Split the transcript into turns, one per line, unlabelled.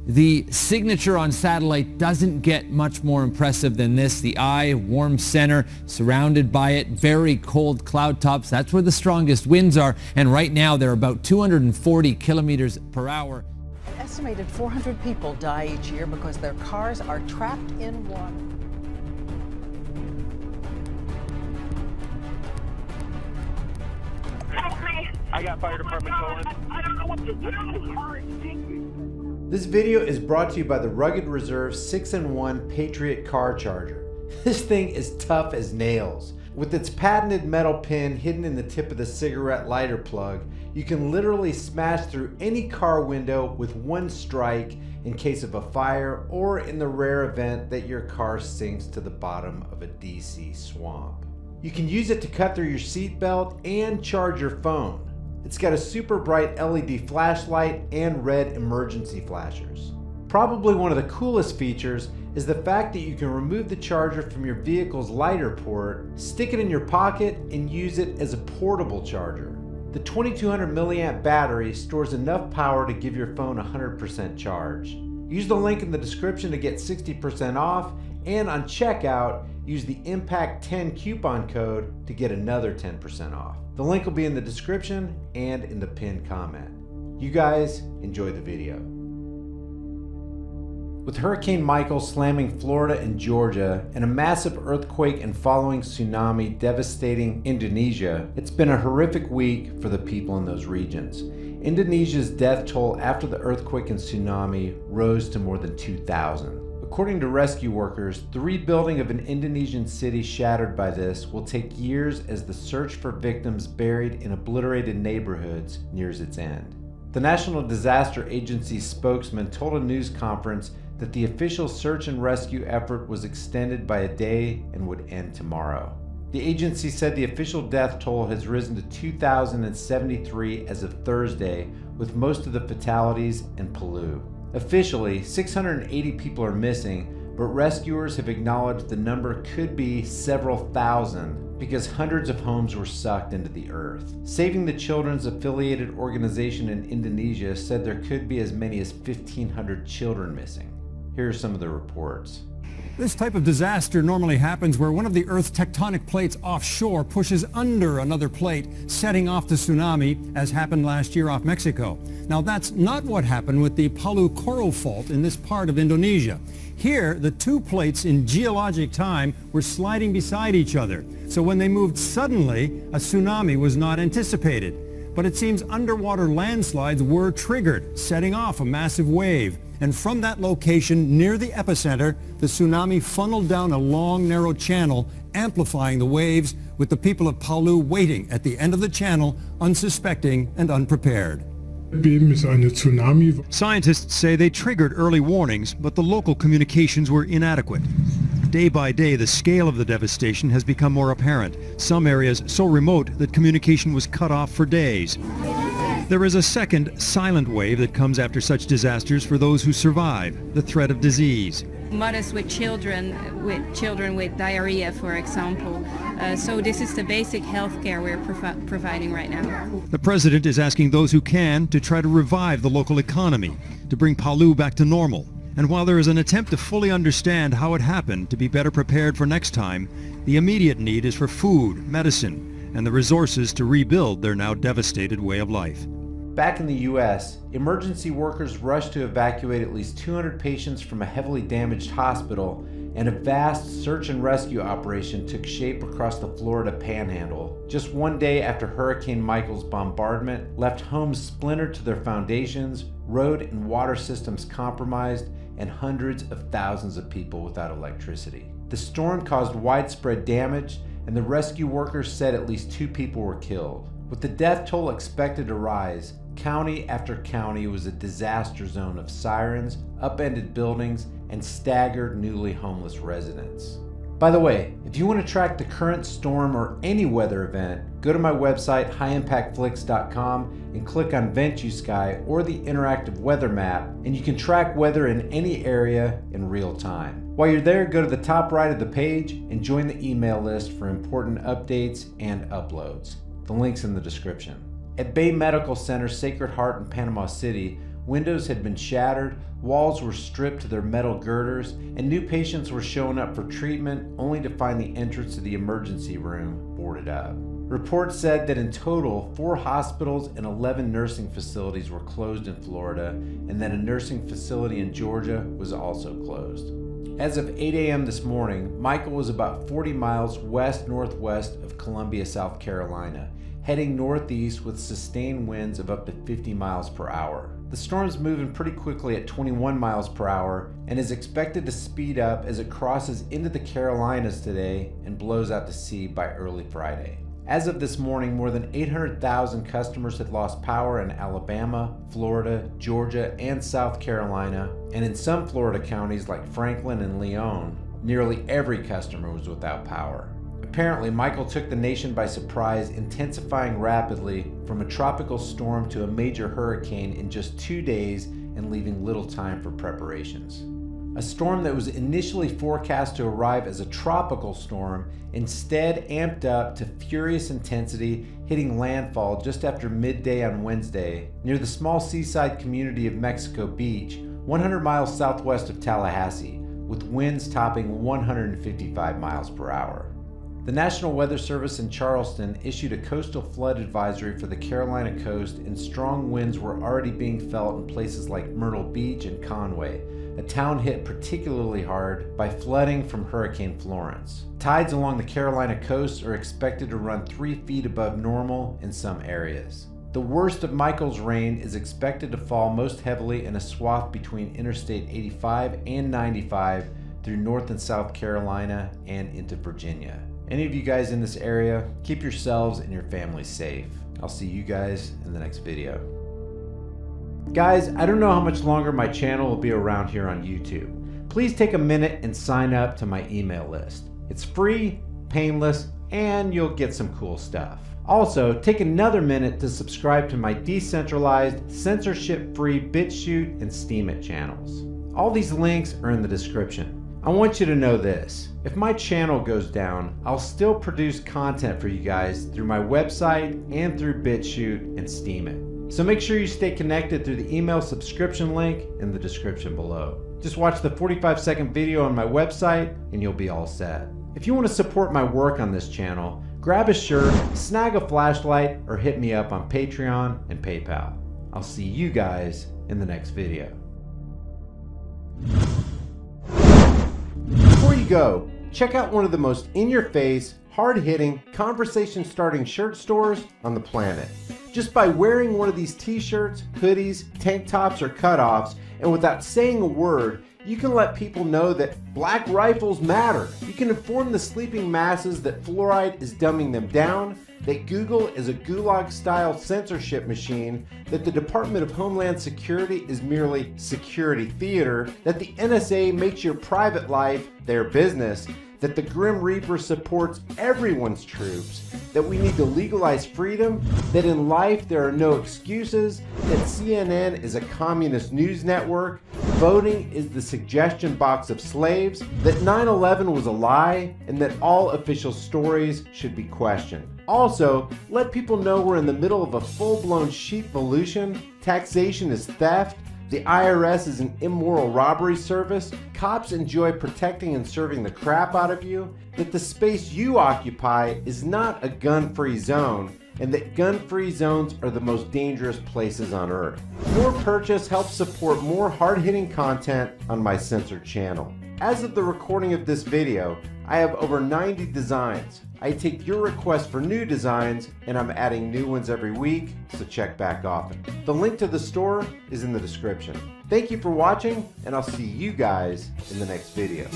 The signature on satellite doesn't get much more impressive than this. The eye, warm center, surrounded by it, very cold cloud tops. That's where the strongest winds are. And right now they're about 240 kilometers per hour.
An estimated 400 people die each year because their cars are trapped in water.
I got fire department calling. I don't know what to do.
This video is brought to you by the Rugged Reserve 6-in-1 Patriot car charger. This thing is tough as nails. With its patented metal pin hidden in the tip of the cigarette lighter plug, you can literally smash through any car window with one strike in case of a fire or in the rare event that your car sinks to the bottom of a DC swamp. You can use it to cut through your seatbelt and charge your phone. It's got a super bright LED flashlight and red emergency flashers. Probably one of the coolest features is the fact that you can remove the charger from your vehicle's lighter port, stick it in your pocket, and use it as a portable charger. The 2200 milliamp battery stores enough power to give your phone 100% charge. Use the link in the description to get 60% off, and on checkout, use the IMPACT10 coupon code to get another 10% off. The link will be in the description and in the pinned comment. You guys enjoy the video. With Hurricane Michael slamming Florida and Georgia and a massive earthquake and following tsunami devastating Indonesia, it's been a horrific week for the people in those regions. Indonesia's death toll after the earthquake and tsunami rose to more than 2,000. According to rescue workers, the rebuilding of an Indonesian city shattered by this will take years as the search for victims buried in obliterated neighborhoods nears its end. The National Disaster Agency spokesman told a news conference that the official search and rescue effort was extended by a day and would end tomorrow. The agency said the official death toll has risen to 2,073 as of Thursday, with most of the fatalities in Palu. Officially, 680 people are missing, but rescuers have acknowledged the number could be several thousand because hundreds of homes were sucked into the earth. Saving the Children's affiliated organization in Indonesia said there could be as many as 1,500 children missing. Here are some of the reports.
This type of disaster normally happens where one of the Earth's tectonic plates offshore pushes under another plate, setting off the tsunami, as happened last year off Mexico. Now, that's not what happened with the Palu Coral Fault in this part of Indonesia. Here, the two plates in geologic time were sliding beside each other. So when they moved suddenly, a tsunami was not anticipated. But it seems underwater landslides were triggered, setting off a massive wave. And from that location near the epicenter, the tsunami funneled down a long, narrow channel, amplifying the waves, with the people of Palu waiting at the end of the channel, unsuspecting and unprepared.
Scientists say they triggered early warnings, but the local communications were inadequate. Day by day, the scale of the devastation has become more apparent. Some areas so remote that communication was cut off for days. There is a second, silent wave that comes after such disasters for those who survive, the threat of disease.
Mothers with children with diarrhea, for example. So this is the basic health care we're providing right now.
The president is asking those who can to try to revive the local economy, to bring Palu back to normal. And while there is an attempt to fully understand how it happened to be better prepared for next time, the immediate need is for food, medicine, and the resources to rebuild their now devastated way of life.
Back in the U.S., emergency workers rushed to evacuate at least 200 patients from a heavily damaged hospital, and a vast search and rescue operation took shape across the Florida Panhandle. Just one day after Hurricane Michael's bombardment left homes splintered to their foundations, road and water systems compromised, and hundreds of thousands of people without electricity. The storm caused widespread damage, and the rescue workers said at least 2 people were killed. With the death toll expected to rise, county after county was a disaster zone of sirens, upended buildings, and staggered newly homeless residents. By the way, if you want to track the current storm or any weather event, go to my website highimpactflix.com and click on VentuSky or the interactive weather map, and you can track weather in any area in real time. While you're there, go to the top right of the page and join the email list for important updates and uploads. The link's in the description. At Bay Medical Center Sacred Heart in Panama City, Windows had been shattered, walls were stripped to their metal girders, and new patients were showing up for treatment only to find the entrance to the emergency room boarded up. Reports said that in total, 4 hospitals and 11 nursing facilities were closed in Florida, and that a nursing facility in Georgia was also closed. As of 8 a.m. this morning, Michael was about 40 miles west-northwest of Columbia, South Carolina, heading northeast with sustained winds of up to 50 miles per hour. The storm's moving pretty quickly at 21 miles per hour and is expected to speed up as it crosses into the Carolinas today and blows out to sea by early Friday. As of this morning, more than 800,000 customers had lost power in Alabama, Florida, Georgia, and South Carolina, and in some Florida counties like Franklin and Leon, nearly every customer was without power. Apparently, Michael took the nation by surprise, intensifying rapidly from a tropical storm to a major hurricane in just 2 days and leaving little time for preparations. A storm that was initially forecast to arrive as a tropical storm instead amped up to furious intensity, hitting landfall just after midday on Wednesday near the small seaside community of Mexico Beach, 100 miles southwest of Tallahassee, with winds topping 155 miles per hour. The National Weather Service in Charleston issued a coastal flood advisory for the Carolina coast, and strong winds were already being felt in places like Myrtle Beach and Conway, a town hit particularly hard by flooding from Hurricane Florence. Tides along the Carolina coast are expected to run 3 feet above normal in some areas. The worst of Michael's rain is expected to fall most heavily in a swath between Interstate 85 and 95 through North and South Carolina and into Virginia. Any of you guys in this area, keep yourselves and your families safe. I'll see you guys in the next video. Guys, I don't know how much longer my channel will be around here on YouTube. Please take a minute and sign up to my email list. It's free, painless, and you'll get some cool stuff. Also, take another minute to subscribe to my decentralized, censorship-free BitChute and Steemit channels. All these links are in the description. I want you to know this. If my channel goes down, I'll still produce content for you guys through my website and through BitChute and Steemit. So make sure you stay connected through the email subscription link in the description below. Just watch the 45-second video on my website and you'll be all set. If you want to support my work on this channel, grab a shirt, snag a flashlight, or hit me up on Patreon and PayPal. I'll see you guys in the next video. Before you go, check out one of the most in-your-face, hard-hitting, conversation-starting shirt stores on the planet. Just by wearing one of these t-shirts, hoodies, tank tops, or cutoffs, and without saying a word, you can let people know that black rifles matter. You can inform the sleeping masses that fluoride is dumbing them down, that Google is a gulag-style censorship machine, that the Department of Homeland Security is merely security theater, that the NSA makes your private life their business, that the Grim Reaper supports everyone's troops, that we need to legalize freedom, that in life there are no excuses, that CNN is a communist news network, voting is the suggestion box of slaves, that 9/11 was a lie, and that all official stories should be questioned. Also, let people know we're in the middle of a full-blown sheepvolution, taxation is theft, the IRS is an immoral robbery service, cops enjoy protecting and serving the crap out of you, that the space you occupy is not a gun-free zone, and that gun-free zones are the most dangerous places on earth. Your purchase helps support more hard-hitting content on my censored channel. As of the recording of this video, I have over 90 designs. I take your requests for new designs, and I'm adding new ones every week, so check back often. The link to the store is in the description. Thank you for watching, and I'll see you guys in the next video.